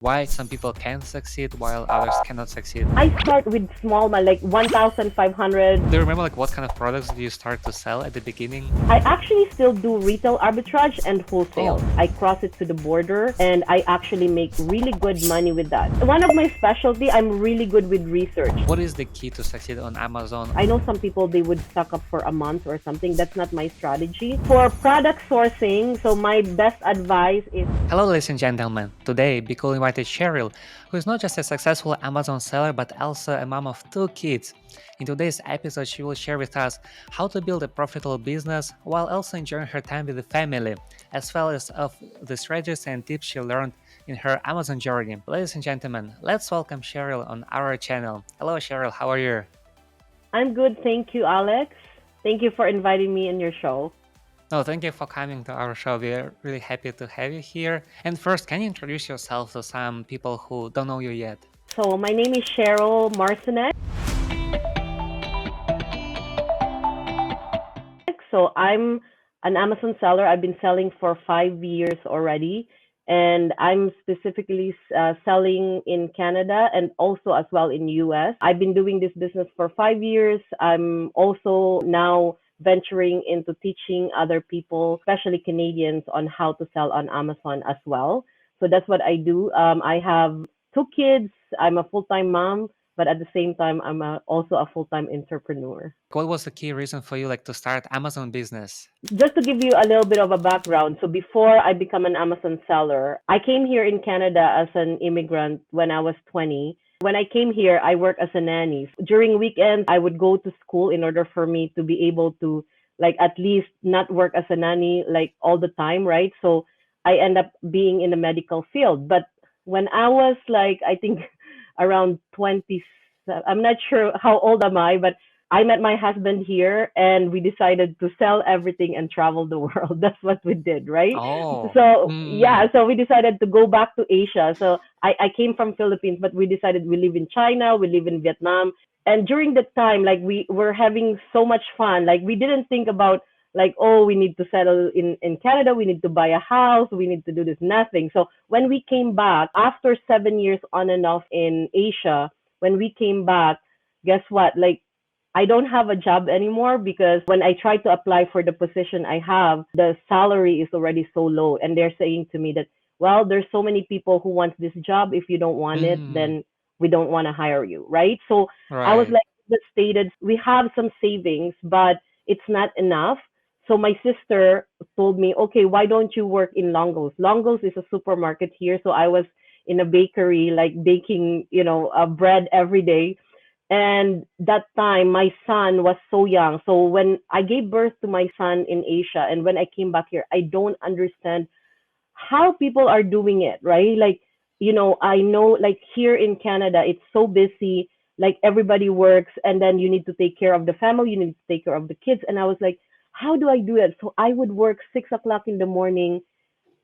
Why some people can succeed while others cannot succeed? I start with small, like 1,500. Do you remember like what kind of products did you start to sell at the beginning? I actually still do retail arbitrage and Oh, wholesale. I cross it to the border and I actually make really good money with that. One of my specialty, I'm really good with research. what is the key to succeed on Amazon? I know some people they would stock up for a month or something. That's not my strategy. For product sourcing, so my best advice is Hello ladies and gentlemen, today BQool invited Sheryl, who is not just a successful Amazon seller but also a mom of 2 kids. In today's episode she will share with us how to build a profitable business while also enjoying her time with the family, as well as of the strategies and tips she learned in her Amazon journey. Ladies and gentlemen, let's welcome Sheryl on our channel. Hello Sheryl, how are you? I'm good, thank you, Alex. Thank you for inviting me in your show. No, thank you for coming to our show. We're really happy to have you here. And first, can you introduce yourself to some people who don't know you yet? So my name is Sheryl Marcinek. So I'm an Amazon seller. I've been selling for 5 years already, and I'm specifically selling in Canada and also as well in US. I've been doing this business for 5 years. I'm also now venturing into teaching other people, especially Canadians, on how to sell on Amazon as well. So that's what I do. I have 2 kids. I'm a full-time mom, but at the same time, also a full-time entrepreneur. What was the key reason for you like to start Amazon business? Just to give you a little bit of a background, so before I become an Amazon seller, I came here in Canada as an immigrant when I was 20. When I came here, I worked as a nanny. During weekends, I would go to school in order for me to be able to, like, at least not work as a nanny like all the time, right? So I end up being in the medical field. But when I was like, I think around 20, I'm not sure how old am I, but I met my husband here and we decided to sell everything and travel the world. That's what we did, right? Oh, So mm, yeah, so we decided to go back to Asia. So I came from Philippines, but we decided we live in China, we live in Vietnam. And during that time, like we were having so much fun. Like we didn't think about like, oh, we need to settle in Canada, we need to buy a house, we need to do this, nothing. So when we came back, after 7 years on and off in Asia, when we came back, guess what? Like I don't have a job anymore because when I try to apply for the position I have, the salary is already so low. And they're saying to me that, well, there's so many people who want this job. If you don't want it, mm, then we don't want to hire you, right? So I was right. like stated, we have some savings, but it's not enough. So my sister told me, okay, why don't you work in Longos? Longos is a supermarket here. So I was in a bakery, like baking, bread every day. And that time, my son was so young. So when I gave birth to my son in Asia, and when I came back here, I don't understand how people are doing it, right? Like, I know like here in Canada, it's so busy. Like everybody works, and then you need to take care of the family, you need to take care of the kids. And I was like, how do I do that? So I would work 6 o'clock in the morning,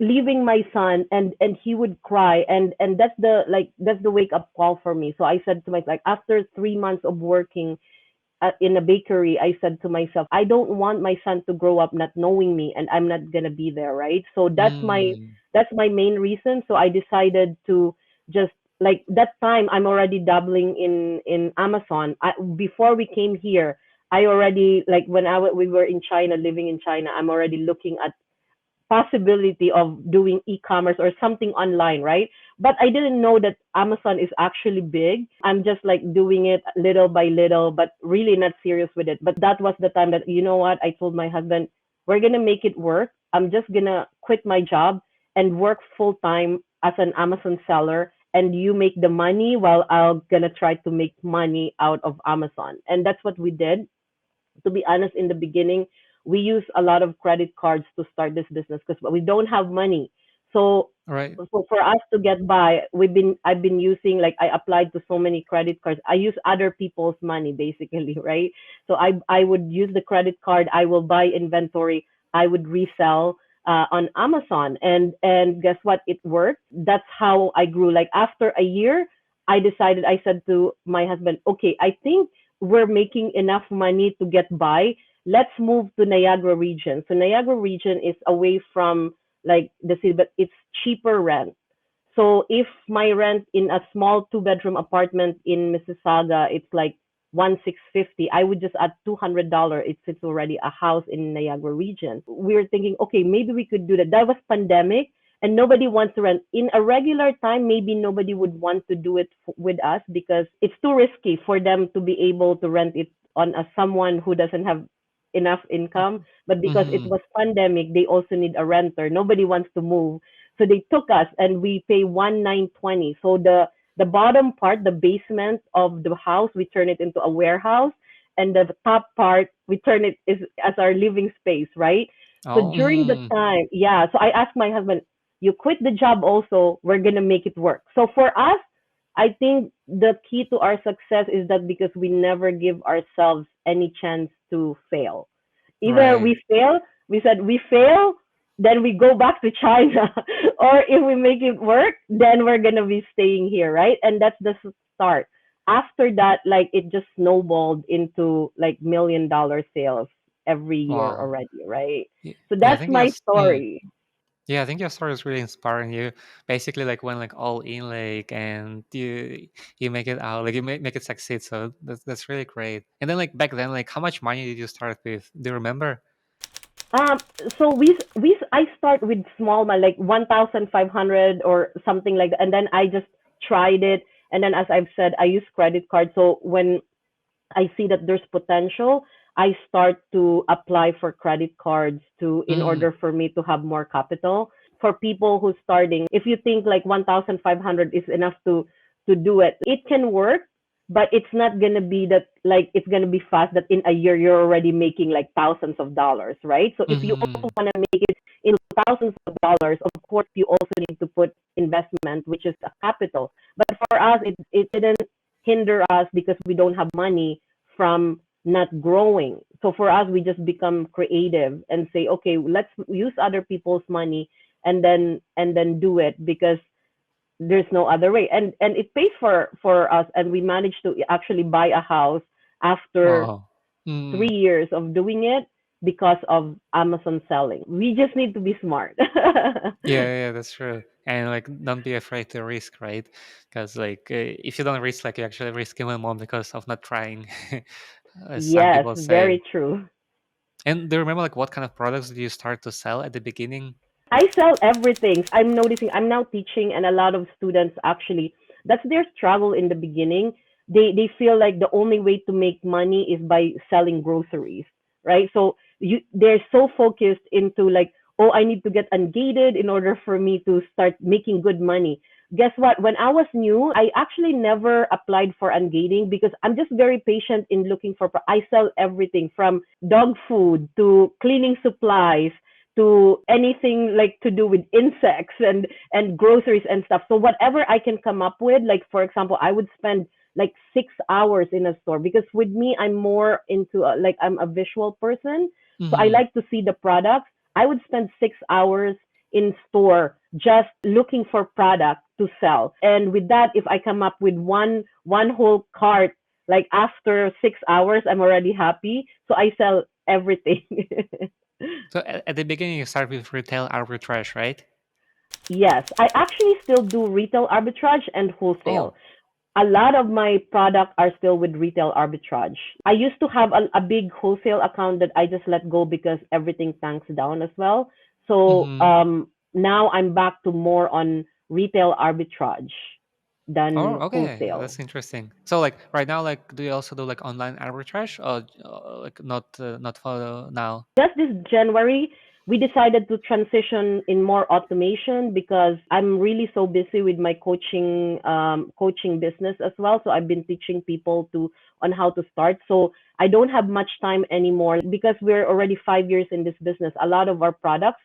leaving my son, and he would cry, and that's the wake up call for me. So I said to myself, like after 3 months of working in a bakery, I said to myself, I don't want my son to grow up not knowing me and I'm not gonna be there, right? So Mm, that's my main reason. So I decided to just like that time I'm already dabbling in Amazon. Before we came here, I already like when we were in China, living in China, I'm already looking at possibility of doing e-commerce or something online, right? But I didn't know that Amazon is actually big. I'm just like doing it little by little, but really not serious with it. But that was the time that, you know what? I told my husband, we're going to make it work. I'm just going to quit my job and work full time as an Amazon seller. And you make the money while I'm going to try to make money out of Amazon. And that's what we did. To be honest, in the beginning, we use a lot of credit cards to start this business because we don't have money. So, right. for us to get by, I've been using like I applied to so many credit cards. I use other people's money basically, right? So I would use the credit card. I will buy inventory. I would resell on Amazon, and guess what? It worked. That's how I grew. Like after a year, I decided. I said to my husband, "Okay, I think we're making enough money to get by. Let's move to Niagara region." So Niagara region is away from like the city, but it's cheaper rent. So if my rent in a small two-bedroom apartment in Mississauga, it's like 1,650, I would just add $200. It's already a house in Niagara region. We were thinking, okay, maybe we could do that. That was pandemic, and nobody wants to rent. In a regular time, maybe nobody would want to do it with us because it's too risky for them to be able to rent it on a someone who doesn't have enough income. But because it Mm-hmm. was pandemic, they also need a renter. Nobody wants to move. So they took us and we pay 1,920. So the bottom part, the basement of the house, we turn it into a warehouse, and the top part we turn it is as our living space, right? So Oh, during the mm-hmm. time, yeah. So I asked my husband, "You quit the job, also, we're gonna make it work." So for us, I think the key to our success is that because we never give ourselves any chance to fail. Either Right. we fail, we said we fail, then we go back to China, or if we make it work, then we're gonna be staying here, right? And that's the start. After that, like it just snowballed into like $1 million sales every year Wow. already, right? So Yeah, I that's think my yes. story. Yeah, I think your story is really inspiring. You basically like went like all in, like, and you make it out, like you make it succeed. So that's really great. And then like back then, like how much money did you start with? Do you remember? Um, so I start with small, like 1,500 or something like that, and then I just tried it. And then, as I've said, I use credit card. So when I see that there's potential, I start to apply for credit cards to in Mm, order for me to have more capital. For people who's starting, if you think like 1,500 is enough to do it, it can work, but it's not gonna be that like it's gonna be fast that in a year you're already making like thousands of dollars, right? So if you mm-hmm. also want to make it in thousands of dollars, of course you also need to put investment, which is a capital. But for us, it didn't hinder us because we don't have money from not growing. So for us, we just become creative and say, okay, let's use other people's money and then do it because there's no other way. And it pays for us, and we managed to actually buy a house after Wow. Mm. 3 years of doing it because of Amazon selling. We just need to be smart. Yeah, yeah, that's true. And like, don't be afraid to risk, right? Because like, if you don't risk, like, you actually risk even more because of not trying, as some Yes, people say. very true. And do you remember like what kind of products did you start to sell at the beginning? I sell everything. I'm noticing I'm now teaching, and a lot of students actually, that's their struggle in the beginning. They feel like the only way to make money is by selling groceries, right? So they're so focused into like, oh, I need to get ungated in order for me to start making good money. Guess what? When I was new, I actually never applied for ungating because I'm just very patient in looking for. I sell everything from dog food to cleaning supplies to anything like to do with insects and groceries and stuff. So whatever I can come up with, like for example, I would spend like 6 hours in a store because with me I'm more into like I'm a visual person, so I Mm-hmm. like to see the products. I would spend 6 hours in store just looking for product to sell, and with that, if I come up with one whole cart, like after 6 hours, I'm already happy. So I sell everything. So at the beginning, you start with retail arbitrage, right? Yes, I actually still do retail arbitrage and wholesale. Oh. A lot of my products are still with retail arbitrage. I used to have a big wholesale account that I just let go because everything tanks down as well. So Mm-hmm. now I'm back to more on retail arbitrage Oh, than okay, wholesale. that's interesting. So like right now, like, do you also do like online arbitrage, or like not for now? Just this January, we decided to transition in more automation because I'm really so busy with my coaching business as well. So I've been teaching people to on how to start. So I don't have much time anymore because we're already 5 years in this business. A lot of our products,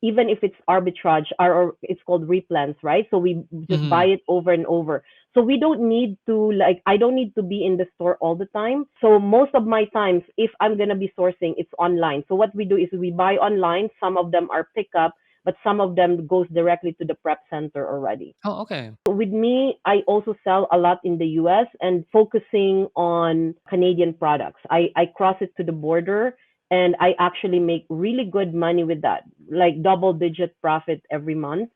even if it's arbitrage, are or it's called replans, right? So we just buy Mm-hmm. it over and over. So we don't need to like I don't need to be in the store all the time. So most of my times, if I'm gonna be sourcing, it's online. So what we do is we buy online. Some of them are pickup, but some of them goes directly to the prep center already. Oh, okay. With me, I also sell a lot in the US and focusing on Canadian products. I cross it to the border and I actually make really good money with that, like double digit profit every month.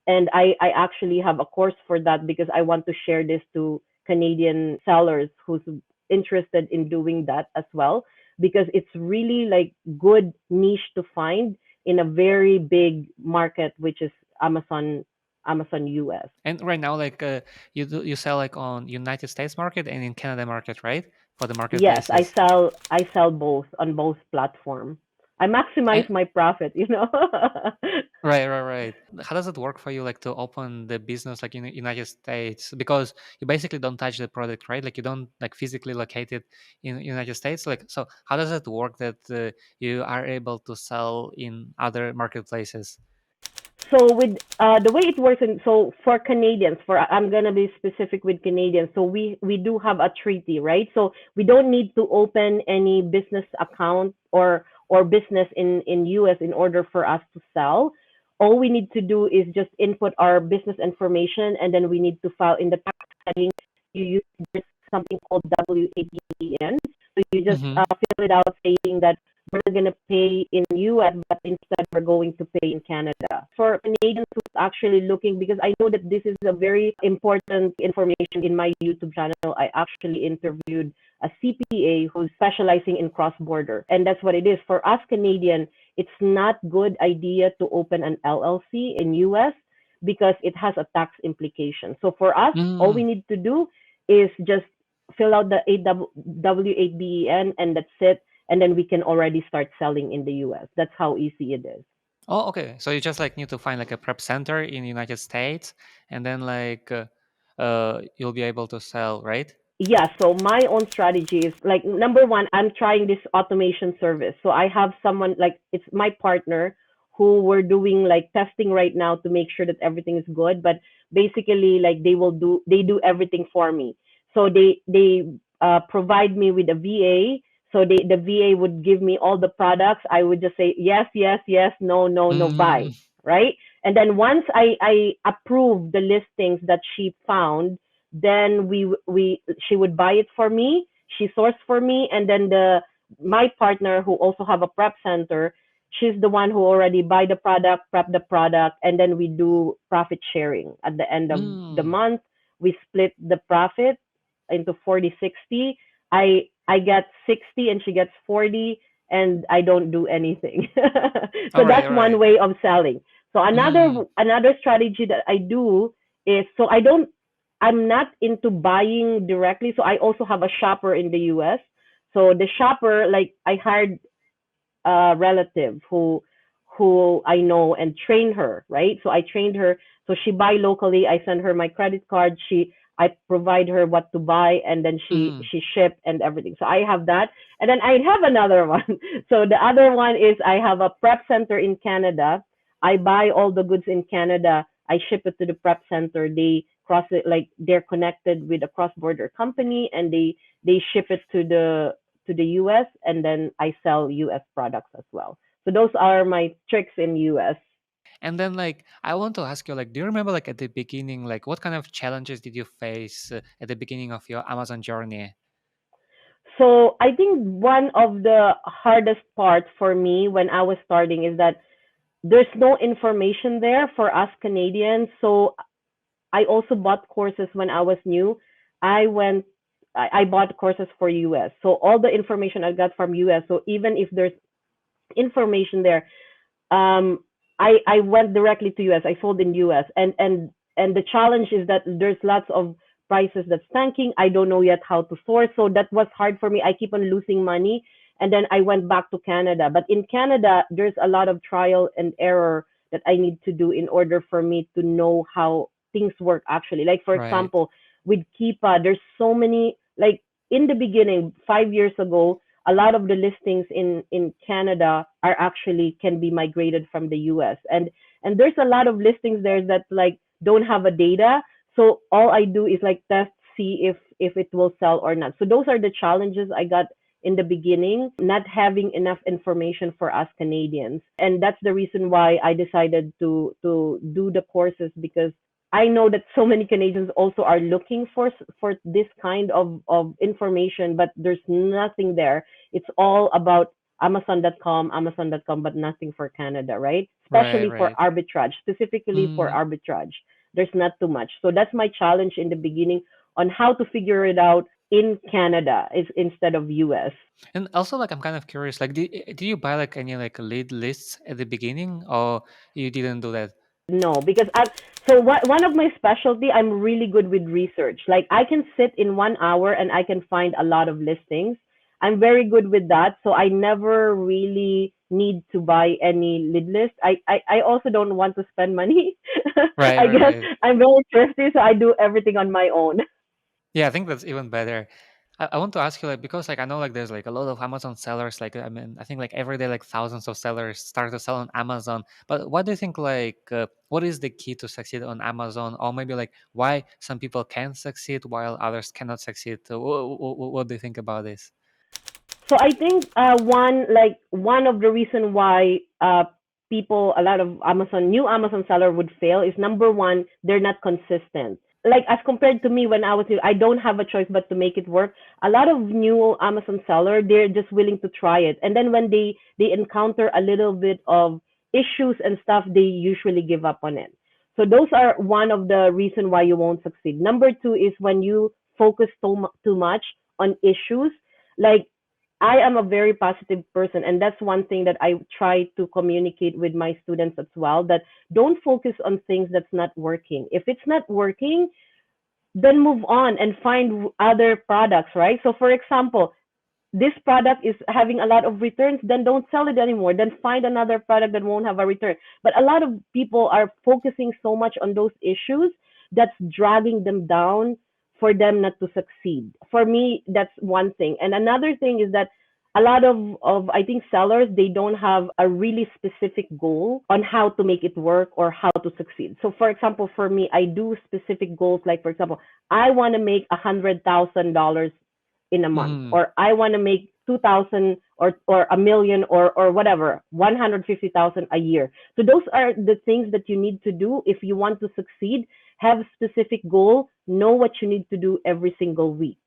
And I actually have a course for that because I want to share this to Canadian sellers who's interested in doing that as well, because it's really like good niche to find in a very big market, which is Amazon US. And right now, like you sell like on United States market and in Canada market, right? For the Yes, marketplaces. I sell both on both platform. I maximize And my profit, you know. right, right, right. How does it work for you, like to open the business like in the United States? Because you basically don't touch the product, right? Like you don't like physically locate it in United States. Like so, how does it work that you are able to sell in other marketplaces? So with the way it works, and so for Canadians, for I'm gonna be specific with Canadians. So we do have a treaty, right? So we don't need to open any business account or business in US in order for us to sell. All we need to do is just input our business information, and then we need to file in the tax setting. You use there's something called W8BEN. So you just Mm-hmm. fill it out saying that we're going to pay in US, but instead we're going to pay in Canada. For Canadians who's actually looking, because I know that this is a very important information in my YouTube channel, I actually interviewed a CPA who's specializing in cross-border. And that's what it is. For us Canadian, it's not good idea to open an LLC in US because it has a tax implication. So for us, all we Mm. need to do is just fill out the W8BEN and that's it, and then we can already start selling in the US. That's how easy it is. Oh, okay. So you just like need to find like a prep center in the United States, and then like you'll be able to sell, right? Yeah, so my own strategy is like number one, I'm trying this automation service. So I have someone like it's my partner who we're doing like testing right now to make sure that everything is good. But basically, like they do everything for me. So they provide me with a VA. So the VA would give me all the products. I would just say yes, yes, yes, no, no, no, buy, Mm. right? And then once I approve the listings that she found, then we she would buy it for me, she sourced for me, and then the my partner who also have a prep center, she's the one who already buy the product, prep the product, and then we do profit sharing at the end of the Mm. month. We split the profit into 40/60. I get 60 and she gets 40, and I don't do anything. So All right, that's all one right. way of selling. So Mm. another strategy that I do is, so I'm not into buying directly. So I also have a shopper in the US. So the shopper, like I hired a relative who I know and train her, right? So I trained her. So she buy locally. I send her my credit card. I provide her what to buy, and then Mm. she ship and everything. So I have that, and then I have another one. So the other one is I have a prep center in Canada. I buy all the goods in Canada. I ship it to the prep center. They cross it, like they're connected with a cross border company, and they ship it to the US, and then I sell US products as well. So those are my tricks in US. And then like I want to ask you like do you remember like at the beginning like what kind of challenges did you face at the beginning of your Amazon journey? So I think one of the hardest parts for me when I was starting is that there's no information there for us Canadians. So I also bought courses when I was new. I went I bought courses for US. So all the information I got from US. So even if there's information there, um, I went directly to US. I sold in US, and the challenge is that there's lots of prices that's tanking. I don't know yet how to source, so that was hard for me. I keep on losing money, and then I went back to Canada. But in Canada, there's a lot of trial and error that I need to do in order for me to know how things work actually. Like for Right. example, with Keepa, there's so many like in the beginning, 5 years ago, a lot of the listings in Canada are actually can be migrated from the US, and there's a lot of listings there that like don't have a data. So all I do is like test, see if it will sell or not. So those are the challenges I got in the beginning, not having enough information for us Canadians. And that's the reason why I decided to do the courses, because I know that so many Canadians also are looking for this kind of information, but there's nothing there. It's all about Amazon.com, Amazon.com, but nothing for Canada, right? Right, Especially for right. arbitrage, specifically for Mm. arbitrage. There's not too much. So that's my challenge in the beginning on how to figure it out in Canada is instead of US. And also, like, I'm kind of curious. Like, do you buy like any like lead lists at the beginning, or you didn't do that? No, because I so what one of my specialty, I'm really good with research. Like I can sit in 1 hour and I can find a lot of listings. I'm very good with that, so I never really need to buy any lead list. I also don't want to spend money. Right, I right, guess right. I'm very thrifty, so I do everything on my own. Yeah, I think that's even better. I want to ask you, like, because like I know like there's like a lot of Amazon sellers. Like, I mean, I think like every day like thousands of sellers start to sell on Amazon. But what do you think? Like, what is the key to succeed on Amazon, or maybe like why some people can succeed while others cannot succeed? What do you think about this? So I think one of the reason why people a lot of Amazon new Amazon seller would fail is number one, they're not consistent. Like as compared to me when I was new, I don't have a choice but to make it work. A lot of new Amazon seller, they're just willing to try it, and then when they encounter a little bit of issues and stuff, they usually give up on it. So those are one of the reason why you won't succeed. Number two is when you focus too much on issues. Like I am a very positive person, and that's one thing that I try to communicate with my students as well. That don't focus on things that's not working. If it's not working, then move on and find other products, right? So, for example, this product is having a lot of returns, then don't sell it anymore. Then find another product that won't have a return. But a lot of people are focusing so much on those issues that's dragging them down for them not to succeed. For me, that's one thing. And another thing is that a lot of I think sellers they don't have a really specific goal on how to make it work or how to succeed. So for example, for me, I do specific goals like for example, I want to make $100,000 in a month, Mm-hmm. or I want to make 2,000 or a million or whatever, 150,000 a year. So those are the things that you need to do if you want to succeed. Have a specific goal, know what you need to do every single week.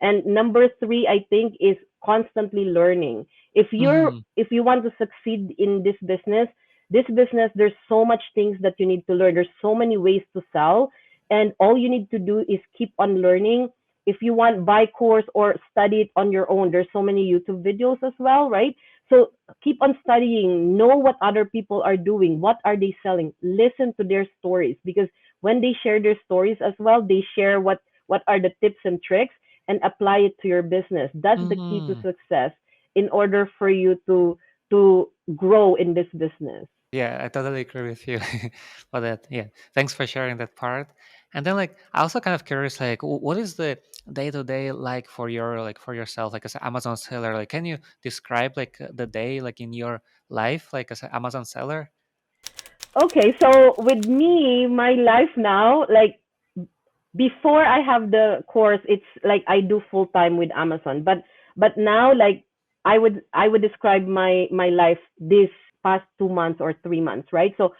And number three, I think, is constantly learning. Mm-hmm. If you want to succeed in this business, there's so much things that you need to learn. There's so many ways to sell, and all you need to do is keep on learning. If you want, buy course or study it on your own. There's so many YouTube videos as well, right? So keep on studying, know what other people are doing, what are they selling, listen to their stories, because when they share their stories as well, they share what are the tips and tricks and apply it to your business. That's the key to Mm-hmm. success in order for you to grow in this business. Yeah, I totally agree with you for that. Yeah, thanks for sharing that part. And then, like, I also kind of curious, like, what is the day to day like for your like for yourself, like as an Amazon seller? Like, can you describe like the day like in your life, like as an Amazon seller? Okay, so with me, my life now, like before I have the course, it's like I do full time with Amazon. But now, like I would describe my life this past 2 months or 3 months, right? So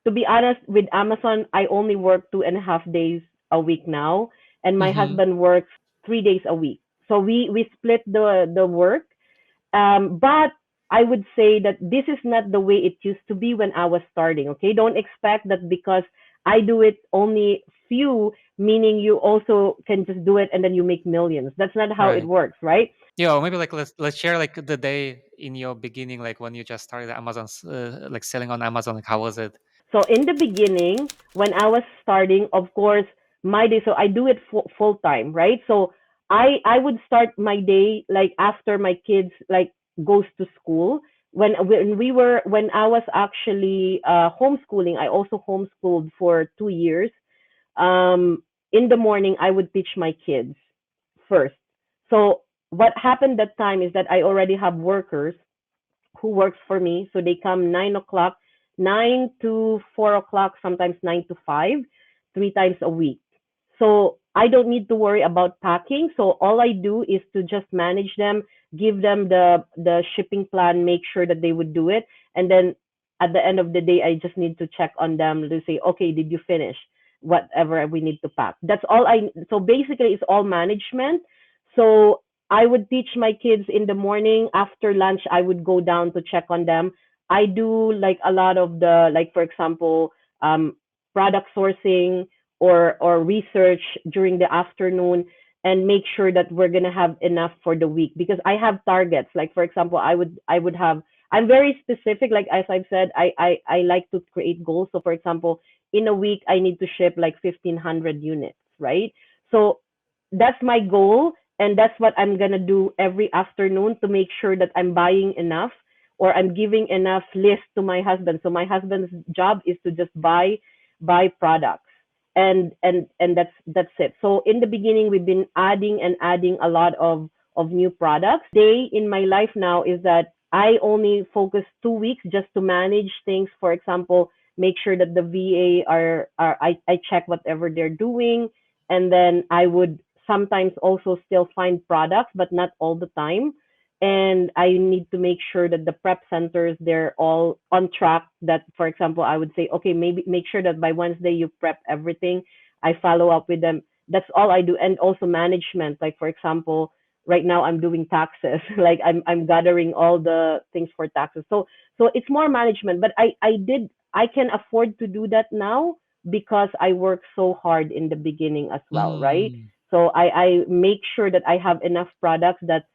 to be honest, with Amazon, I only work 2.5 days a week now, and my Mm-hmm. husband works 3 days a week. So we split the work. But I would say that this is not the way it used to be when I was starting. Okay, don't expect that because I do it only few, meaning you also can just do it and then you make millions. That's not how it Right. works, right? Yeah, or maybe like let's share like the day in your beginning, like when you just started Amazon's like selling on Amazon. Like, how was it? So in the beginning, when I was starting, of course, my day. So I do it full time, right? So I would start my day like after my kids like goes to school. When I was actually homeschooling, I also homeschooled for 2 years. In the morning, I would teach my kids first. So what happened that time is that I already have workers who works for me. So they come 9 o'clock, 9 to 4 o'clock, sometimes 9 to 5, 3 times a week. So I don't need to worry about packing. So all I do is to just manage them, give them the shipping plan, make sure that they would do it, and then at the end of the day, I just need to check on them to say, okay, did you finish whatever we need to pack? That's all I. So basically, it's all management. So I would teach my kids in the morning. After lunch, I would go down to check on them. I do like a lot of the, like, for example, um, product sourcing or research during the afternoon, and make sure that we're gonna have enough for the week, because I have targets. Like, for example, I would have, I'm very specific. Like, as I've said, I like to create goals. So for example, in a week I need to ship like 1,500 units, right? So that's my goal, and that's what I'm gonna do every afternoon to make sure that I'm buying enough, or I'm giving enough list to my husband. So my husband's job is to just buy products, and that's it. So in the beginning, we've been adding and adding a lot of new products. Day in my life now is that I only focus 2 weeks just to manage things. For example, make sure that the VA are I check whatever they're doing, and then I would sometimes also still find products, but not all the time. And I need to make sure that the prep centers, they're all on track. That, for example, I would say, okay, maybe make sure that by Wednesday you prep everything. I follow up with them. That's all I do. And also management. Like, for example, right now I'm doing taxes. Like, I'm gathering all the things for taxes. So it's more management. But I can afford to do that now because I work so hard in the beginning as well, right? Mm. So I make sure that I have enough products that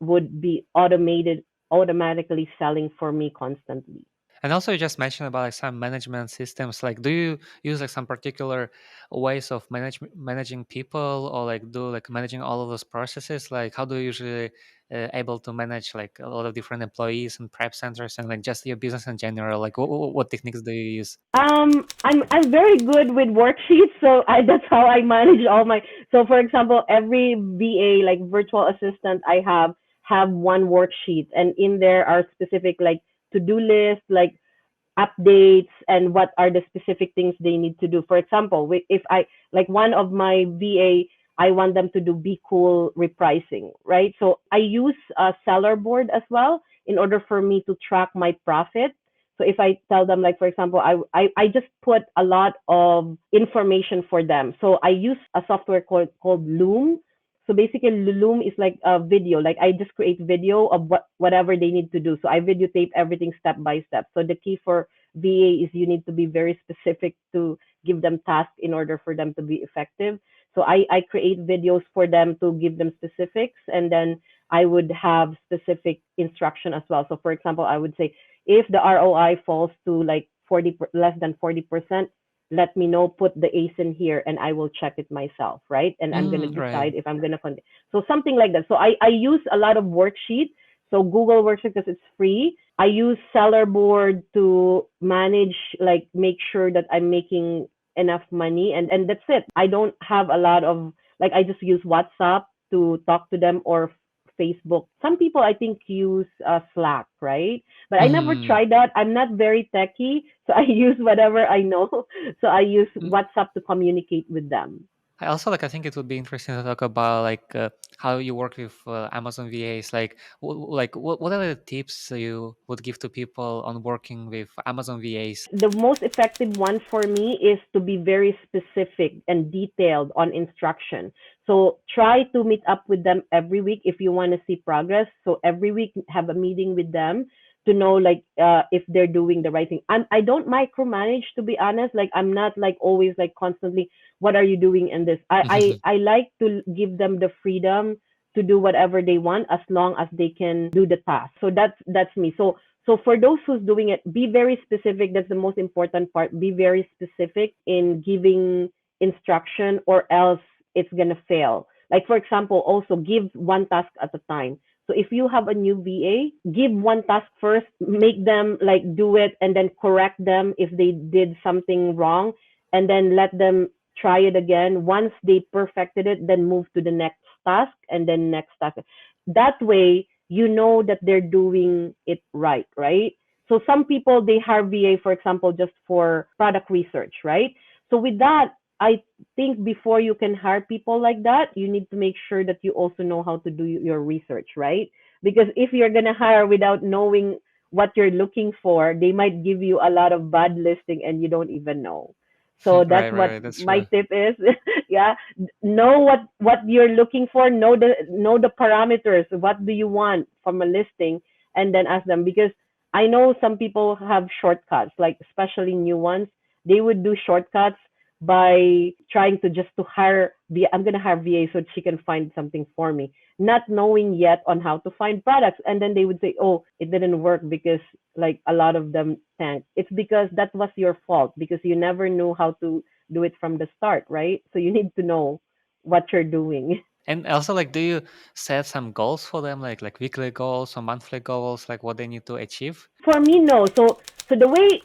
would be automatically selling for me constantly. And also, you just mentioned about like some management systems. Like, do you use like some particular ways of managing people, or like do like managing all of those processes? Like, how do you usually able to manage like a lot of different employees and prep centers and like just your business in general? Like, what techniques do you use? I'm very good with worksheets, so that's how I manage all my. So for example, every VA, like virtual assistant I have one worksheet, and in there are specific like to do list, like updates, and what are the specific things they need to do. For example, if I, like, one of my VA, I want them to do BQool repricing, right? So I use a seller board as well in order for me to track my profit. So if I tell them, like, for example, I just put a lot of information for them. So I use a software called Loom. So basically, Loom is like a video. Like, I just create video of whatever they need to do. So I videotape everything step by step. So the key for VA is you need to be very specific to give them tasks in order for them to be effective. So I create videos for them to give them specifics, and then I would have specific instruction as well. So for example, I would say, if the ROI falls to like 40 less than 40%, let me know, put the ace in here, and I will check it myself, right? And I'm going to Right. decide if I'm going to continue. So something like that. So I use a lot of worksheets. So Google Worksheet, because it's free. I use Seller Board to manage, like, make sure that I'm making enough money, and that's it. I don't have a lot of, like, I just use WhatsApp to talk to them, or Facebook. Some people I think use Slack, right? But I never Mm-hmm. tried that. I'm not very techy, so I use whatever I know. So I use WhatsApp to communicate with them. I also like. I think it would be interesting to talk about like how you work with Amazon VAs. Like, what are the tips you would give to people on working with Amazon VAs? The most effective one for me is to be very specific and detailed on instruction. So try to meet up with them every week if you want to see progress. So every week have a meeting with them to know, like, if they're doing the right thing. I don't micromanage, to be honest. Like, I'm not like always like constantly, what are you doing in this? I like to give them the freedom to do whatever they want as long as they can do the task. So that's me. So for those who's doing it, be very specific. That's the most important part. Be very specific in giving instruction, or else it's gonna fail. Like, for example, also give one task at a time. So if you have a new VA, give one task first, make them like do it, and then correct them if they did something wrong, and then let them try it again. Once they perfected it, then move to the next task, and then next task. That way, you know that they're doing it right, right? So some people, they hire VA, for example, just for product research, right? So with that, I think before you can hire people like that, you need to make sure that you also know how to do your research, right? Because if you're gonna hire without knowing what you're looking for, they might give you a lot of bad listing and you don't even know. So Right, that's right, what right. That's my true. tip is. Yeah, know what you're looking for, know the parameters. What do you want from a listing, and then ask them, because I know some people have shortcuts, like especially new ones. They would do shortcuts by trying to just to hire I'm gonna hire VA so she can find something for me, not knowing yet on how to find products. And then they would say, oh, it didn't work because like a lot of them tanked. It's because that was your fault, because you never knew how to do it from the start, right? So you need to know what you're doing. And also, like, do you set some goals for them, like weekly goals or monthly goals, like what they need to achieve? For me, no. So the way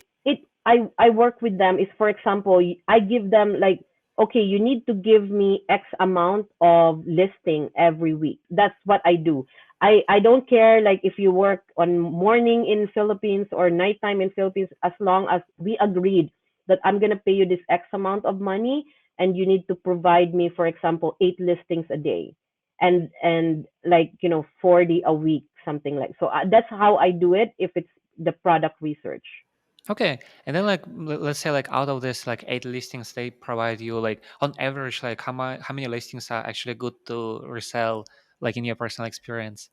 I work with them is, for example, I give them like, okay, you need to give me X amount of listing every week. That's what I do. I don't care like if you work on morning in Philippines or nighttime in Philippines, as long as we agreed that I'm gonna pay you this X amount of money, and you need to provide me, for example, 8 listings a day, and like 40 a week, something like. So that's how I do it if it's the product research. Okay, and then like let's say like out of this like 8 listings they provide you, like on average, like how many listings are actually good to resell, like in your personal experience?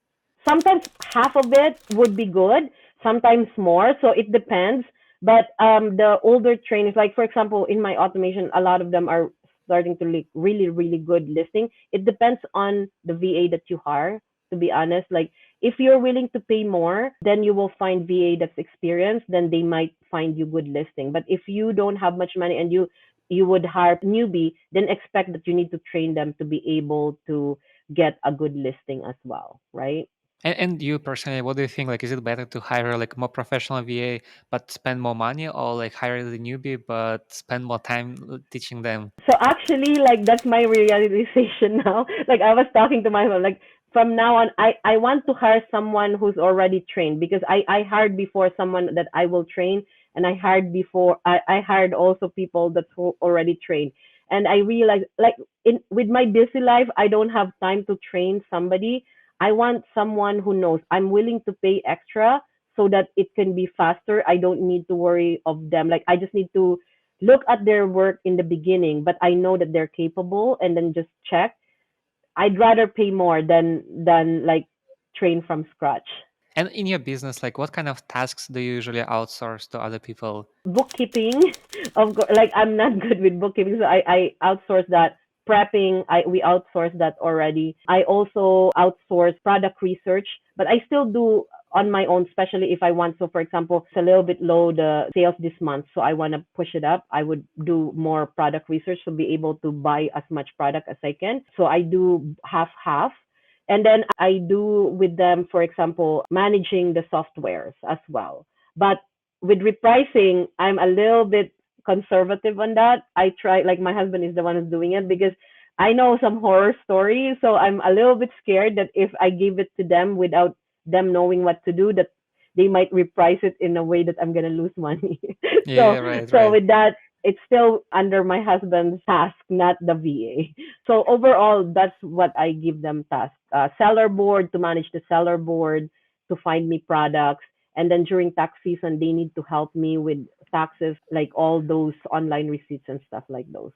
Sometimes half of it would be good, sometimes more. So it depends. But the older trainers, like for example, in my automation, a lot of them are starting to look really, really good listing. It depends on the VA that you hire, to be honest. Like if you're willing to pay more, then you will find VA that's experienced, then they might find you good listing. But if you don't have much money and you would hire newbie, then expect that you need to train them to be able to get a good listing as well, right? And you personally, what do you think? Like, is it better to hire like more professional VA but spend more money, or like hire the newbie but spend more time teaching them? So actually, like that's my realization now. Like I was talking to myself, like from now on, I want to hire someone who's already trained, because I hired before someone that I will train, and I hired also people that's already trained, and I realized like in with my busy life, I don't have time to train somebody. I want someone who knows. I'm willing to pay extra so that it can be faster. I don't need to worry of them. Like I just need to look at their work in the beginning, but I know that they're capable, and then just check. I'd rather pay more than like train from scratch. And in your business, like what kind of tasks do you usually outsource to other people? Bookkeeping, of course, like I'm not good with bookkeeping, so I outsource that. Prepping, we outsource that already. I also outsource product research, but I still do on my own, especially if I want. So for example, it's a little bit low the sales this month, so I want to push it up. I would do more product research to be able to buy as much product as I can. So I do half half. And then I do with them, for example, managing the softwares as well. But with repricing, I'm a little bit conservative on that. I try, like my husband is the one who's doing it, because I know some horror stories. So I'm a little bit scared that if I give it to them without them knowing what to do, that they might reprice it in a way that I'm gonna lose money. Yeah, so right, so right. with that, it's still under my husband's task, not the VA. So overall, that's what I give them tasks. Seller board, to manage the seller board, to find me products, and then during tax season, they need to help me with taxes, like all those online receipts and stuff like those.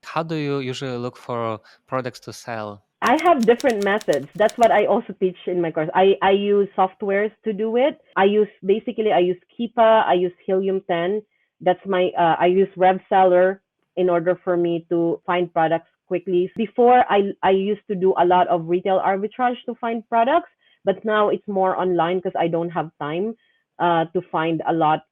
How do you usually look for products to sell? I have different methods. That's what I also teach in my course. I use softwares to do it. I use Keepa, I use Helium 10. That's my I use RevSeller in order for me to find products quickly. Before I used to do a lot of retail arbitrage to find products, but now it's more online because I don't have time to find a lot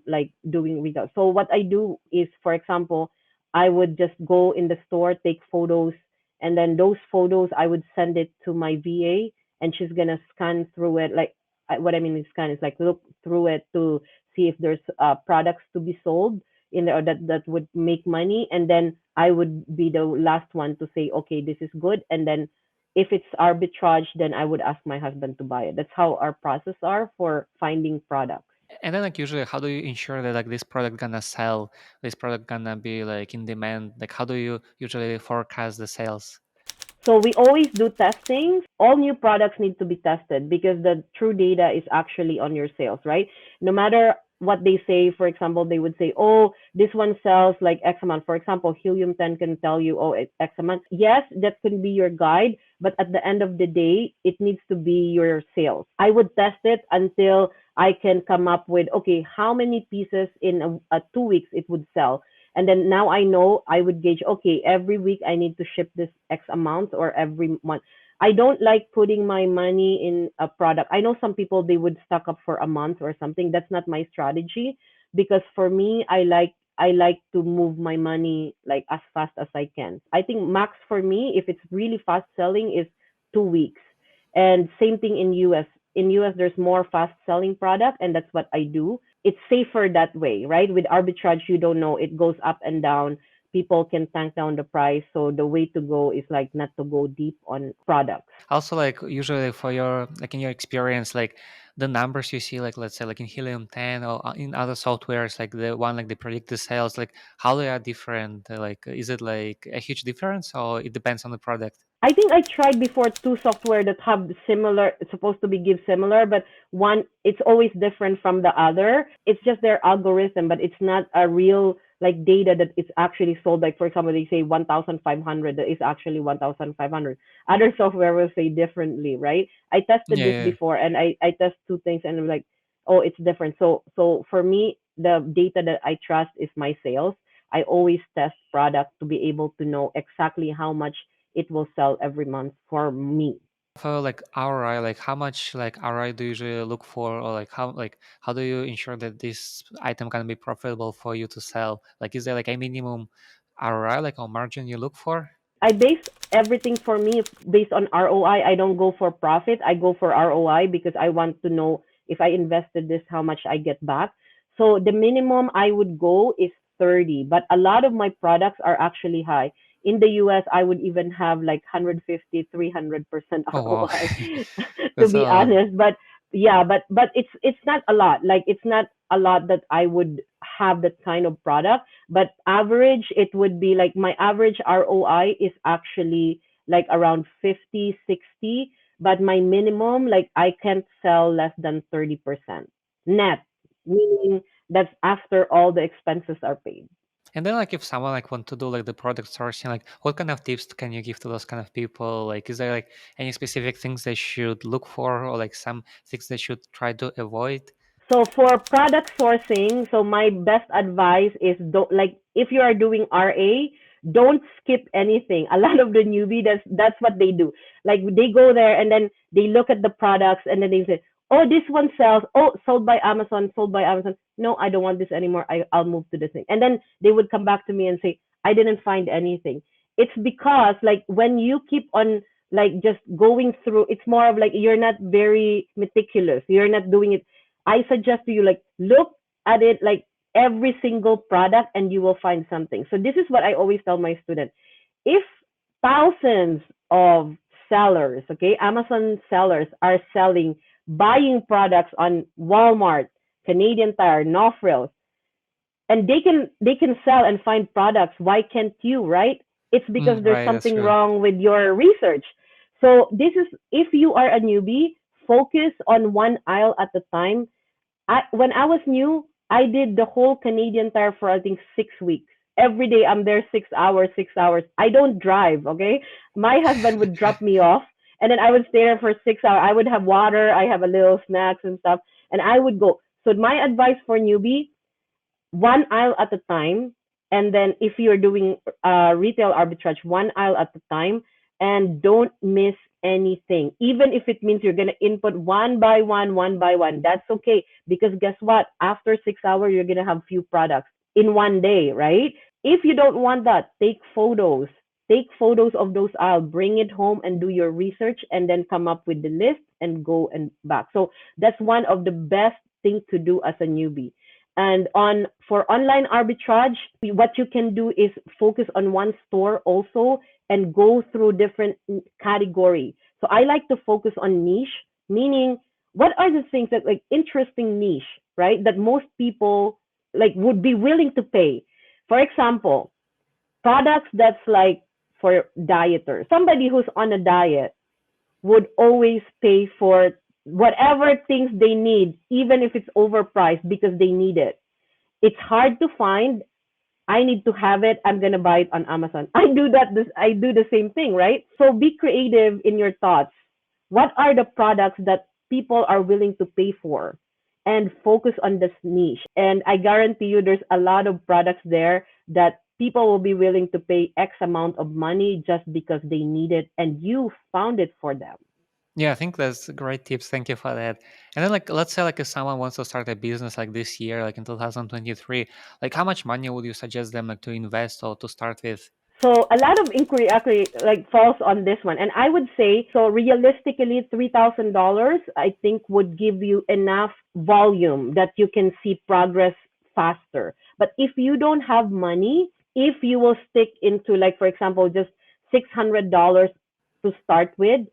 like doing retail. So what I do is, for example, I would just go in the store, take photos, and then those photos I would send it to my VA, and she's gonna scan through it. Like what I mean with scan is like look through it to see if there's products to be sold in there that would make money, and then I would be the last one to say, okay, this is good, and then if it's arbitrage, then I would ask my husband to buy it. That's how our process are for finding products. And then like usually how do you ensure that like this product gonna sell, this product gonna be like in demand? Like how do you usually forecast the sales? So we always do testings. All new products need to be tested because the true data is actually on your sales, right? No matter what they say. For example, they would say, oh, this one sells like X amount. For example, helium 10 can tell you, oh, it's X amount. Yes, that can be your guide, but at the end of the day, it needs to be your sales. I would test it until I can come up with, okay, how many pieces in 2 weeks it would sell. And then now I know I would gauge, okay, every week I need to ship this X amount or every month. I don't like putting my money in a product. I know some people they would stock up for a month or something. That's not my strategy because for me, I like to move my money like as fast as I can. I think max for me, if it's really fast selling, is 2 weeks. And same thing in US. In US, there's more fast selling product, and that's what I do. It's safer that way, right? With arbitrage, you don't know. It goes up and down. People can tank down the price. So the way to go is like not to go deep on products. Also, like usually for your like in your experience, like the numbers you see, like let's say like in Helium 10 or in other softwares, like the one like they predict the sales, like how they are different. Like is it like a huge difference or it depends on the product? I think I tried before two software that have similar, it's supposed to be give similar, but one, it's always different from the other. It's just their algorithm, but it's not a real like data that it's actually sold. Like, for example, they say 1,500, that is actually 1,500. Other software will say differently, right? I tested Yeah, this yeah. before and I test two things and I'm like, oh, it's different. So for me, the data that I trust is my sales. I always test product to be able to know exactly how much it will sell every month for me. For like ROI, like how much like ROI do you usually look for, or like how do you ensure that this item can be profitable for you to sell? Like, is there like a minimum ROI, like or margin you look for? I base everything for me based on ROI. I don't go for profit. I go for ROI because I want to know if I invested this, how much I get back. So the minimum I would go is 30, but a lot of my products are actually high. In the US, I would even have like 150, 300% Oh wow, ROI, to that's a be lot. honest. But yeah, but it's not a lot. Like it's not a lot that I would have that kind of product, but average it would be like my average ROI is actually like around 50, 60, but my minimum like I can't sell less than 30% net, meaning that's after all the expenses are paid. And then like if someone like want to do like the product sourcing, like what kind of tips can you give to those kind of people? Like is there like any specific things they should look for, or like some things they should try to avoid? So for product sourcing, so my best advice is don't, like if you are doing RA, don't skip anything. A lot of the newbie, that's what they do. Like they go there and then they look at the products and then they say, "Oh, this one sells. Oh, sold by Amazon, sold by Amazon. No, I don't want this anymore. I'll move to this thing." And then they would come back to me and say, "I didn't find anything." It's because like when you keep on like just going through, it's more of like you're not very meticulous. You're not doing it. I suggest to you like look at it like every single product and you will find something. So this is what I always tell my students. If thousands of sellers, okay, Amazon sellers are selling buying products on Walmart, Canadian Tire, No Frills, and they can sell and find products, why can't you, right? It's because there's Right, that's something true. wrong with your research. So this is, if you are a newbie, focus on one aisle at a time. When I was new, I did the whole Canadian Tire for I think 6 weeks. Every day I'm there 6 hours, 6 hours. I don't drive, okay? My husband would drop me off and then I would stay there for 6 hours. I would have water, I have a little snacks and stuff, and I would go. So my advice for newbie, one aisle at a time. And then if you're doing retail arbitrage, one aisle at a time, and don't miss anything. Even if it means you're going to input one by one, that's okay. Because guess what? After 6 hours, you're going to have few products in one day, right? If you don't want that, take photos. Take photos of those aisles, bring it home and do your research, and then come up with the list and go and back. So that's one of the best things to do as a newbie. And on for online arbitrage, what you can do is focus on one store also and go through different category. So I like to focus on niche, meaning what are the things that like interesting niche, right? That most people like would be willing to pay. For example, products that's like for dieters. Somebody who's on a diet would always pay for whatever things they need, even if it's overpriced because they need it. It's hard to find. I need to have it. I'm gonna buy it on Amazon. I do that. I do the same thing, right? So be creative in your thoughts. What are the products that people are willing to pay for? And focus on this niche. And I guarantee you, there's a lot of products there that people will be willing to pay X amount of money just because they need it, and you found it for them. Yeah, I think that's great tips. Thank you for that. And then, like, let's say, like, if someone wants to start a business like this year, like in 2023, like, how much money would you suggest them like to invest or to start with? So a lot of inquiry actually like falls on this one. And I would say so realistically $3,000 I think would give you enough volume that you can see progress faster. But if you don't have money, if you will stick into like for example just $600 to start with,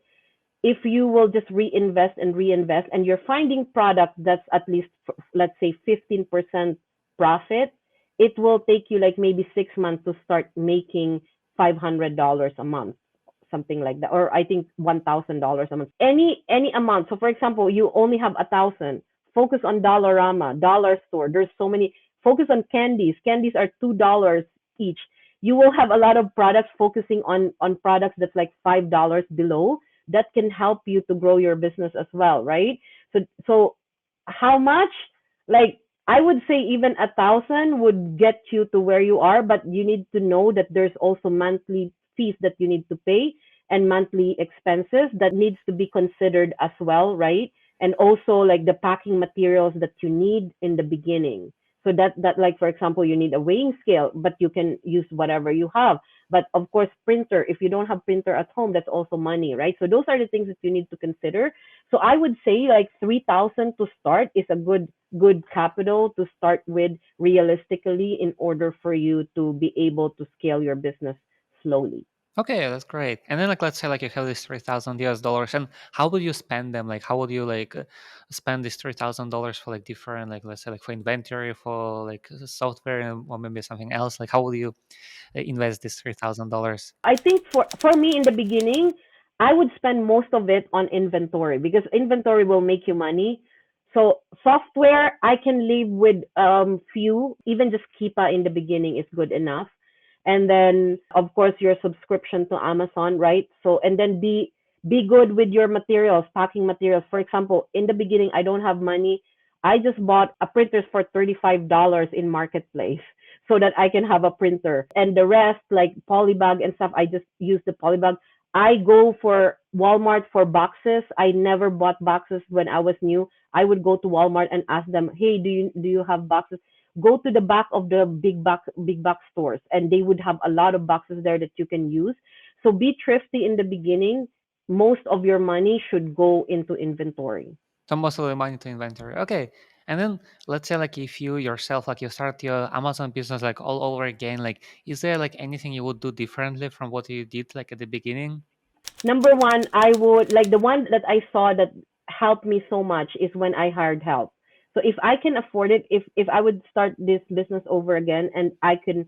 if you will just reinvest and you're finding product that's at least let's say 15% profit, it will take you like maybe 6 months to start making $500 a month, something like that, or I think $1,000 a month, any amount. So for example you only have 1,000, focus on Dollarama, dollar store, there's so many. Focus on candies are $2 each. You will have a lot of products focusing on products that's like $5 below, that can help you to grow your business as well, right? So how much? Like I would say even 1,000 would get you to where you are, but you need to know that there's also monthly fees that you need to pay and monthly expenses that needs to be considered as well, right? And also like the packing materials that you need in the beginning. So that like for example you need a weighing scale, but you can use whatever you have. But of course, printer, if you don't have printer at home, that's also money, right? So those are the things that you need to consider. So I would say like 3,000 to start is a good capital to start with realistically in order for you to be able to scale your business slowly. Okay, yeah, that's great. And then, like, let's say, like, you have this $3,000, and how would you spend them? Like, how would you like spend this $3,000 for like different, like, let's say, like for inventory, for like software, or maybe something else? Like, how would you invest this $3,000? I think for me in the beginning, I would spend most of it on inventory because inventory will make you money. So software, I can live with few, even just Keepa in the beginning is good enough. And then of course your subscription to Amazon, right? So and then be good with your materials, packing materials. For example, in the beginning I don't have money. I just bought a printers for $35 in marketplace so that I can have a printer. And the rest, like polybag and stuff, I just use the polybag. I go for Walmart for boxes. I never bought boxes when I was new. I would go to Walmart and ask them, "Hey, do you have boxes?" Go to the back of the big box stores, and they would have a lot of boxes there that you can use. So be thrifty in the beginning. Most of your money should go into inventory. So most of the money to inventory. Okay. And then let's say, like, if you yourself, like, you start your Amazon business like all over again, like, is there like anything you would do differently from what you did like at the beginning? Number one, I would like the one that I saw that helped me so much is when I hired help. So if I can afford it, if I would start this business over again and I can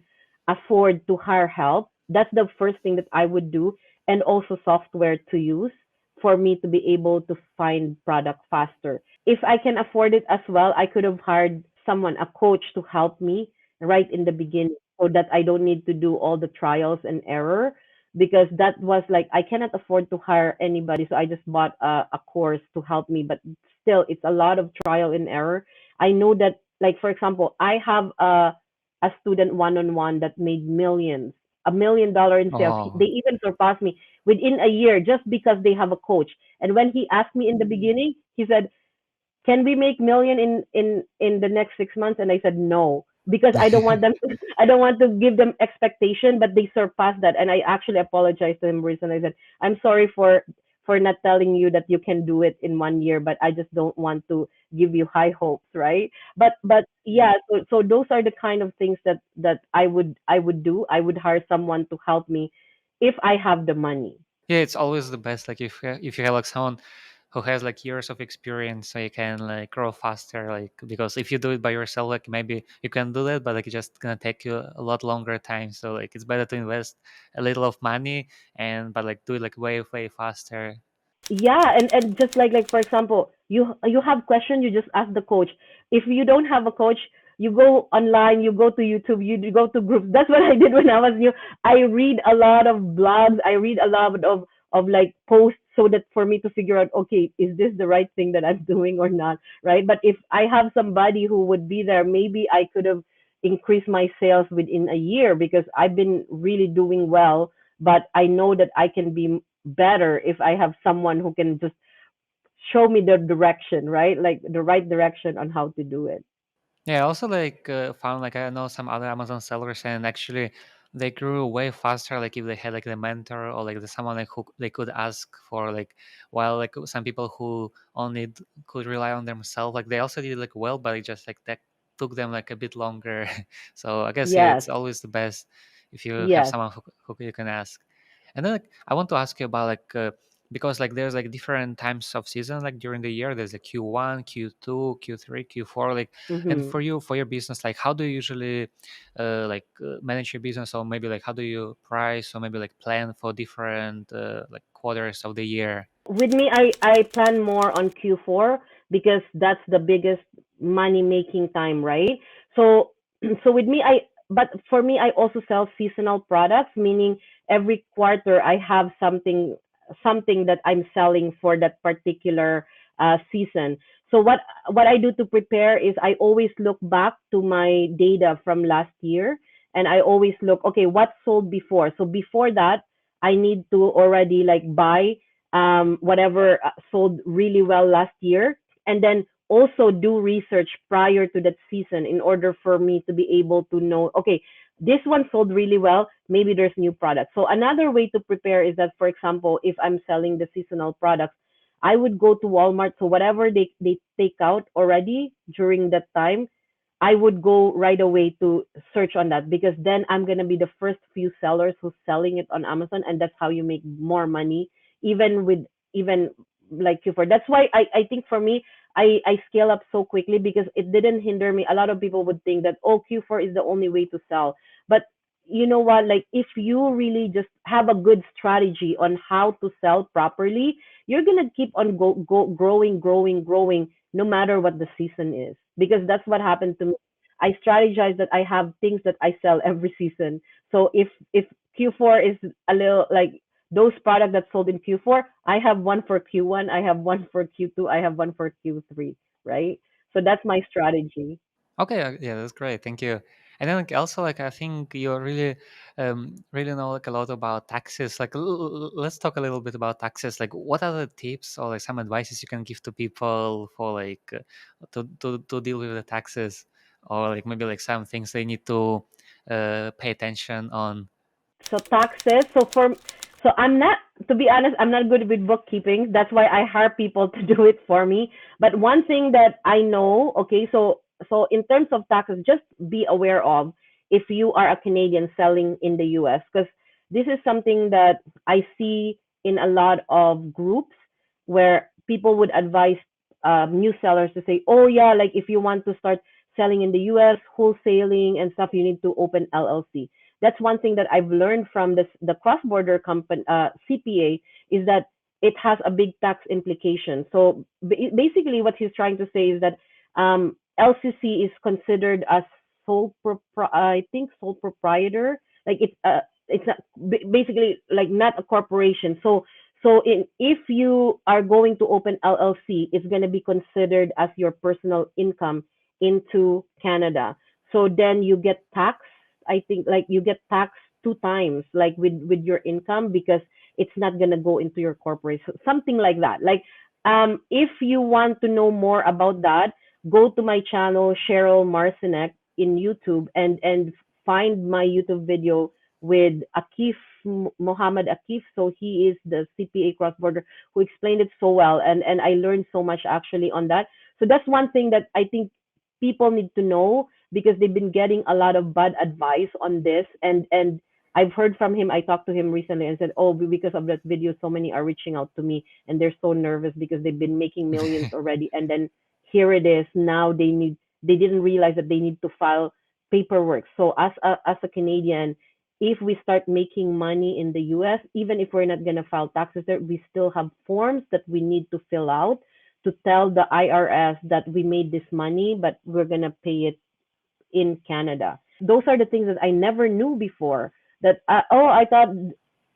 afford to hire help, that's the first thing that I would do, and also software to use for me to be able to find product faster. If I can afford it as well, I could have hired someone, a coach to help me right in the beginning so that I don't need to do all the trials and error, because that was like I cannot afford to hire anybody, so I just bought a course to help me. But still, it's a lot of trial and error. I know that, like for example, I have a student one-on-one that made millions, $1 million in sales. They Oh. even surpassed me within a year just because they have a coach. And when he asked me in the beginning, he said, can we make million in the next 6 months? And I said no, because I don't want them to, I don't want to give them expectation, but they surpassed that. And I actually apologized to him recently. I said, I'm sorry for not telling you that you can do it in 1 year, but I just don't want to give you high hopes, right? But yeah, so those are the kind of things that I would do. I would hire someone to help me if I have the money. Yeah, it's always the best. Like, if you have like someone who has like years of experience, so you can like grow faster. Like, because if you do it by yourself, like, maybe you can do that, but like it's just gonna take you a lot longer time. So like it's better to invest a little of money, and but like do it like way faster. Yeah, and just like for example, you have question, you just ask the coach. If you don't have a coach, you go online, you go to YouTube, you go to groups. That's what I did when I was new. I read a lot of blogs, I read a lot of like posts, so that for me to figure out, okay, is this the right thing that I'm doing or not, right? But if I have somebody who would be there, maybe I could have increased my sales within a year, because I've been really doing well. But I know that I can be better if I have someone who can just show me the direction, right? Like the right direction on how to do it. Yeah, I also like found like I know some other Amazon sellers and actually they grew way faster like if they had like the mentor or like the someone like who they could ask for like while like some people who only could rely on themselves like they also did like well but it just like that took them like a bit longer. So I guess yeah, Yes, it's always the best if you have yes. someone who you can ask. And then like, I want to ask you about like because like there's like different times of season like during the year there's like Q1, Q2, Q3, Q4 like and Hmm. for you for your business like how do you usually manage your business or maybe like how do you price or maybe like plan for different like quarters of the year. With me, I plan more on Q4, because that's the biggest money making time, right? So so with me, I but for me, I also sell seasonal products, meaning every quarter I have something that I'm selling for that particular season. So what I do to prepare is I always look back to my data from last year, and I always look, okay, what sold before. So before that, I need to already like buy whatever sold really well last year, and then also do research prior to that season in order for me to be able to know, okay, this one sold really well, maybe there's new products. So another way to prepare is that, for example, if I'm selling the seasonal products, I would go to Walmart. So whatever they take out already during that time, I would go right away to search on that, because then I'm gonna be the first few sellers who's selling it on Amazon, and that's how you make more money, even with even like Q4. That's why I think for me, I scale up so quickly, because it didn't hinder me. A lot of people would think that, oh, Q4 is the only way to sell, but you know what? Like if you really just have a good strategy on how to sell properly, you're gonna keep on growing, growing, growing, no matter what the season is. Because that's what happened to me. I strategize that I have things that I sell every season. So if Q4 is a little like those products that sold in Q4, I have one for Q1, I have one for Q2, I have one for Q3, right? So that's my strategy. Okay, yeah, that's great. Thank you. And then like, also like I think you really really know like a lot about taxes. Like let's talk a little bit about taxes. Like what are the tips or like some advices you can give to people for like to deal with the taxes or like maybe like some things they need to pay attention on. So taxes. So I'm not, to be honest, I'm not good with bookkeeping. That's why I hire people to do it for me. But one thing that I know, okay, so in terms of taxes, just be aware of if you are a Canadian selling in the US, because this is something that I see in a lot of groups where people would advise new sellers to say, oh yeah, like if you want to start selling in the US, wholesaling and stuff, you need to open LLC. That's one thing that I've learned from the cross border company CPA, is that it has a big tax implication. So basically, what he's trying to say is that LCC is considered as I think sole proprietor. Like it's not, basically like not a corporation. If you are going to open LLC, it's going to be considered as your personal income into Canada. So then you get taxed. I think like you get taxed two times, like with your income, because it's not gonna go into your corporation, something like that. Like, if you want to know more about that, go to my channel Sheryl Marcinek in YouTube, and find my YouTube video with Akif Mohammed Akif. So he is the CPA cross border who explained it so well, and I learned so much actually on that. So that's one thing that I think people need to know, because they've been getting a lot of bad advice on this, and I've heard from him. I talked to him recently and said, oh, because of that video, so many are reaching out to me, and they're so nervous because they've been making millions already, and then here it is, now they didn't realize that they need to file paperwork. So as a Canadian, if we start making money in the US, even if we're not going to file taxes there, we still have forms that we need to fill out to tell the IRS that we made this money, but we're going to pay it in Canada. Those are the things that I never knew before. That I thought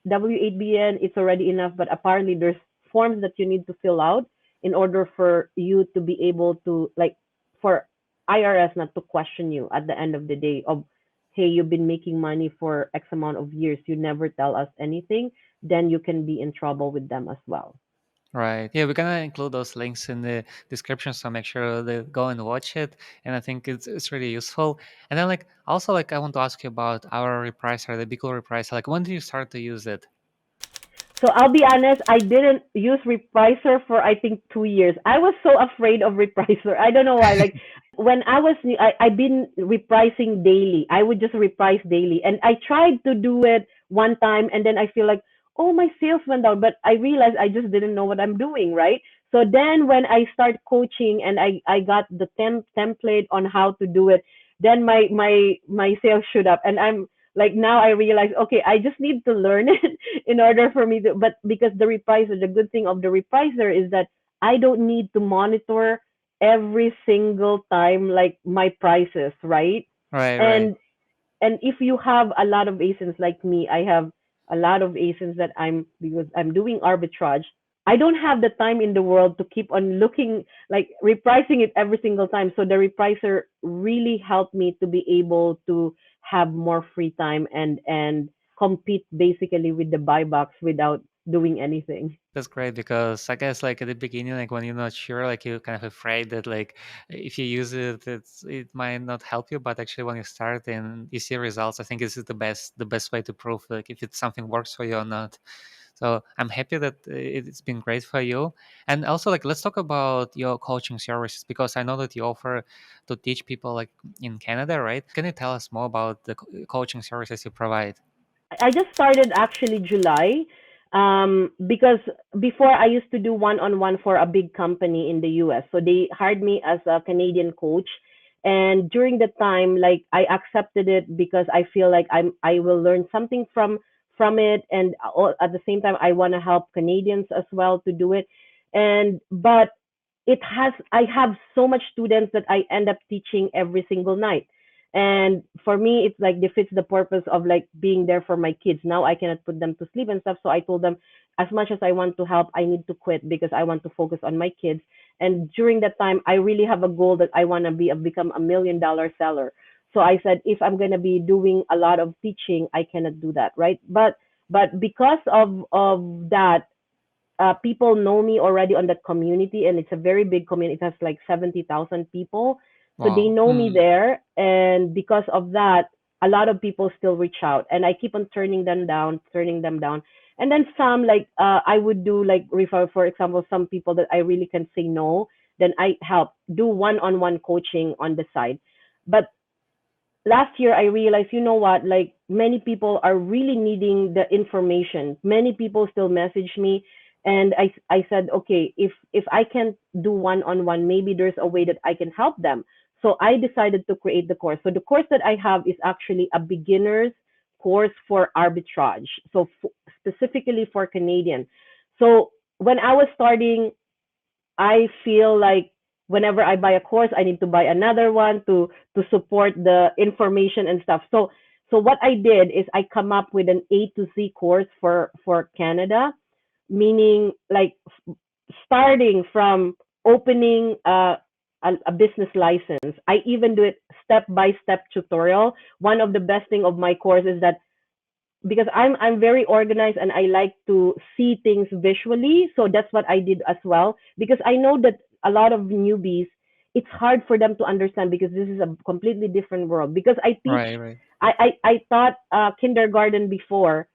W8BN it's already enough, but apparently there's forms that you need to fill out in order for you to be able to like for IRS not to question you at the end of the day of hey you've been making money for X amount of years you never tell us anything, then you can be in trouble with them as well. Right. Yeah, we're gonna include those links in the description, so make sure they go and watch it. And I think it's really useful. And then like also like I want to ask you about our repricer, the BQool repricer. Like when did you start to use it? So I'll be honest, I didn't use repricer for I think 2 years. I was so afraid of repricer. I don't know why. Like when I was new, I've been repricing daily. I would just reprice daily, and I tried to do it one time, and then I feel like oh my sales went down, but I realized I just didn't know what I'm doing, right? So then when I start coaching and I got the template on how to do it, then my sales shoot up, and I'm like now I realize okay I just need to learn it in order for me to but because the repricer the good thing of the repricer is that I don't need to monitor every single time like my prices, right? Right, right. and and if you have a lot of asins like me, I have a lot of asins that I'm because I'm doing arbitrage. I don't have the time in the world to keep on looking like repricing it every single time. So the repricer really helped me to be able to have more free time and compete basically with the buy box without doing anything. That's great because I guess like at the beginning, like when you're not sure, like you're kind of afraid that like if you use it, it might not help you. But actually, when you start and you see results, I think this is the best way to prove like if it's something works for you or not. So I'm happy that it's been great for you. And also like let's talk about your coaching services because I know that you offer to teach people like in Canada, right? Can you tell us more about the coaching services you provide? I just started actually July because before I used to do one-on-one for a big company in the US. So they hired me as a Canadian coach. And during the time, like I accepted it because I feel like I will learn something from it, and at the same time I want to help Canadians as well to do it. And but I have so much students that I end up teaching every single night. And for me, it's like defeats the purpose of like being there for my kids. Now I cannot put them to sleep and stuff. So I told them, as much as I want to help, I need to quit because I want to focus on my kids. And during that time, I really have a goal that I want to become $1 million seller. So I said, if I'm gonna be doing a lot of teaching, I cannot do that, right? But because of that, people know me already on that community, and it's a very big community. It has like 70,000 people. So they Wow. know me Mm. there. And because of that, a lot of people still reach out. And I keep on turning them down, turning them down. And then some, like, I would do, like, refer, for example, some people that I really can say no, then I help do one on one coaching on the side. But last year I realized, you know what, like many people are really needing the information. Many people still message me, and I said, okay, if I can do one on one, maybe there's a way that I can help them. So I decided to create the course. So the course that I have is actually a beginner's course for arbitrage. So specifically for Canadian. So when I was starting, I feel like whenever I buy a course, I need to buy another one to support the information and stuff. So what I did is I come up with an A to Z course for Canada, meaning like starting from opening a business license. I even do it step by step tutorial. One of the best thing of my course is that because I'm very organized and I like to see things visually. So that's what I did as well. Because I know that a lot of newbies, it's hard for them to understand because this is a completely different world. Because I teach, Right, right. I taught kindergarten before.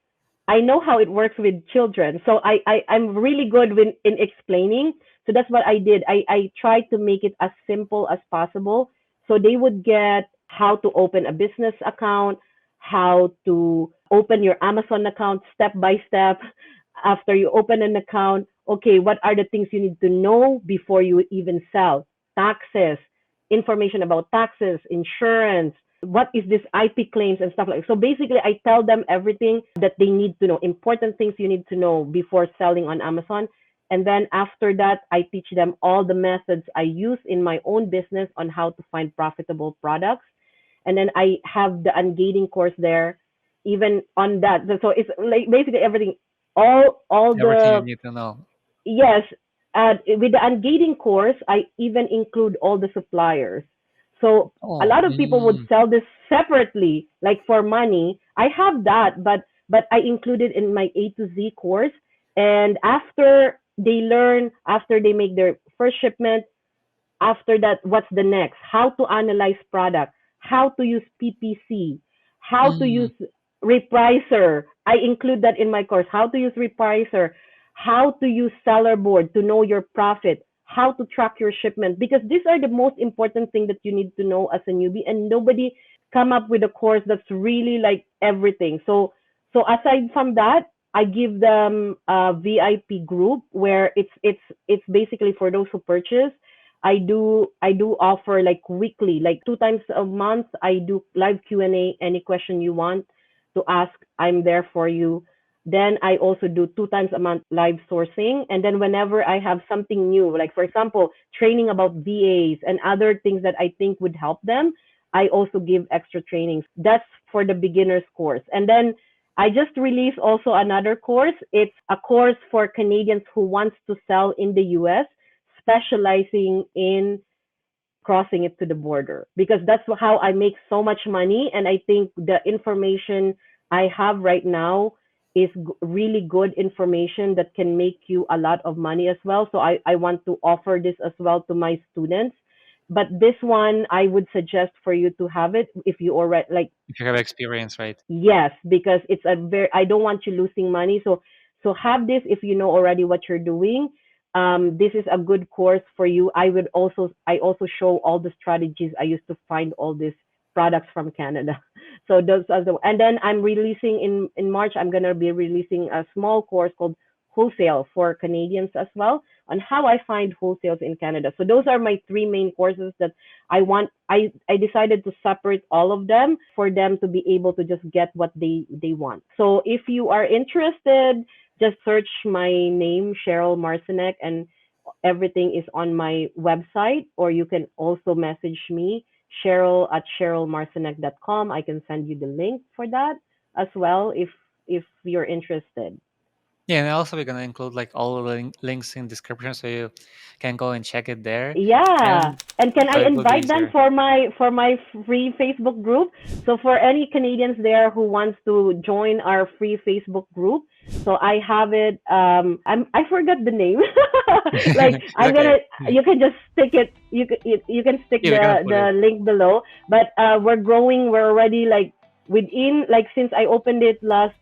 I know how it works with children. So I'm really good in explaining. So that's what I did. I tried to make it as simple as possible. So they would get how to open a business account, how to open your Amazon account step by step. After you open an account, okay, what are the things you need to know before you even sell? Taxes, information about taxes, insurance, what is this IP claims and stuff like. So basically, I tell them everything that they need to know, important things you need to know before selling on Amazon. And then after that, I teach them all the methods I use in my own business on how to find profitable products. And then I have the ungating course there, even on that. So it's like basically everything, all Everything you the need to know. yes. With the ungating course, I even include all the suppliers. So a Oh, lot of people would sell this separately, like for money. I have that, but I include it in my A to Z course. And after they learn, after they make their first shipment, after that, what's the next? How to analyze product, how to use PPC, how to mm, use repricer. I include that in my course. How to use repricer, how to use seller board to know your profit, how to track your shipment, because these are the most important thing that you need to know as a newbie, and nobody come up with a course that's really like everything. So aside from that, I give them a VIP group where it's basically for those who purchase. I do offer like weekly, like 2 times a month. I do live Q&A. Any question you want to ask, I'm there for you. Then I also do 2 times a month live sourcing. And then whenever I have something new, like for example, training about VAs and other things that I think would help them, I also give extra trainings. That's for the beginners course. And then I just released also another course. It's a course for Canadians who wants to sell in the US, specializing in crossing it to the border, because that's how I make so much money. And I think the information I have right now is really good information that can make you a lot of money as well. So I want to offer this as well to my students. But this one, I would suggest for you to have it if you already like. if you have experience, right? Yes, because it's a very, I don't want you losing money. So have this if you know already what you're doing. This is a good course for you. I also show all the strategies I used to find all these products from Canada. So those are the, and then I'm releasing in March, I'm gonna be releasing a small course called Wholesale for Canadians as well, on how I find wholesales in Canada. So those are my three main courses that I decided to separate all of them for them to be able to just get what they want. So if you are interested, just search my name, Sheryl Marcinek, and everything is on my website, or you can also message me, Sheryl at SherylMarcinek.com. I can send you the link for that as well if you're interested. Yeah, and also we're gonna include like all the links in description so you can go and check it there, Yeah. and And can so I it will be invite them easier. for my free Facebook group? So for any Canadians there who wants to join our free Facebook group, so I have it. I forgot the name. Like It's I'm okay. gonna. You can just stick it. You can stick Yeah, we're gonna put it. the link below. But we're growing. We're already like within, like, since I opened it last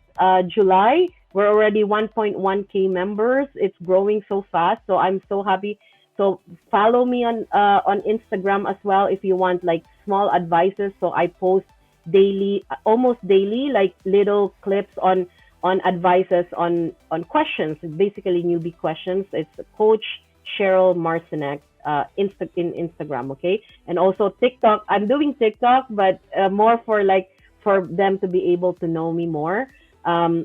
July. We're already 1.1K members. It's growing so fast. So I'm so happy. So follow me on Instagram as well if you want like small advices. So I post daily, almost daily, like little clips on advices on questions, basically newbie questions. It's Coach Sheryl Marcinek in Instagram, okay, and also TikTok. I'm doing TikTok, but more for like for them to be able to know me more.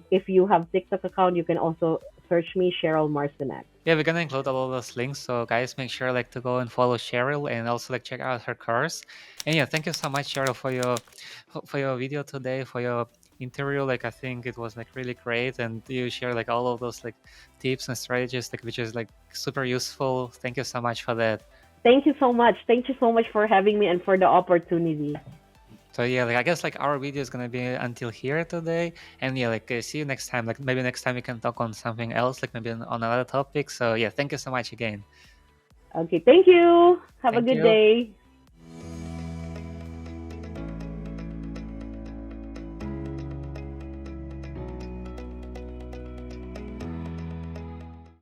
If you have TikTok account, you can also search me, Sheryl Marcinek. Yeah, we're gonna include all of those links. So guys, make sure like to go and follow Sheryl and also like check out her course. And yeah, thank you so much, Sheryl, for your video today, for your interview. Like I think it was like really great, and you share like all of those like tips and strategies, like which is like super useful. Thank you so much for that. Thank you so much. Thank you so much for having me and for the opportunity. So yeah, like I guess like our video is gonna be until here today, and yeah, like see you next time. Like maybe next time we can talk on something else, like maybe on another topic. So yeah, thank you so much again. Okay, thank you. Have a Thank good you. day.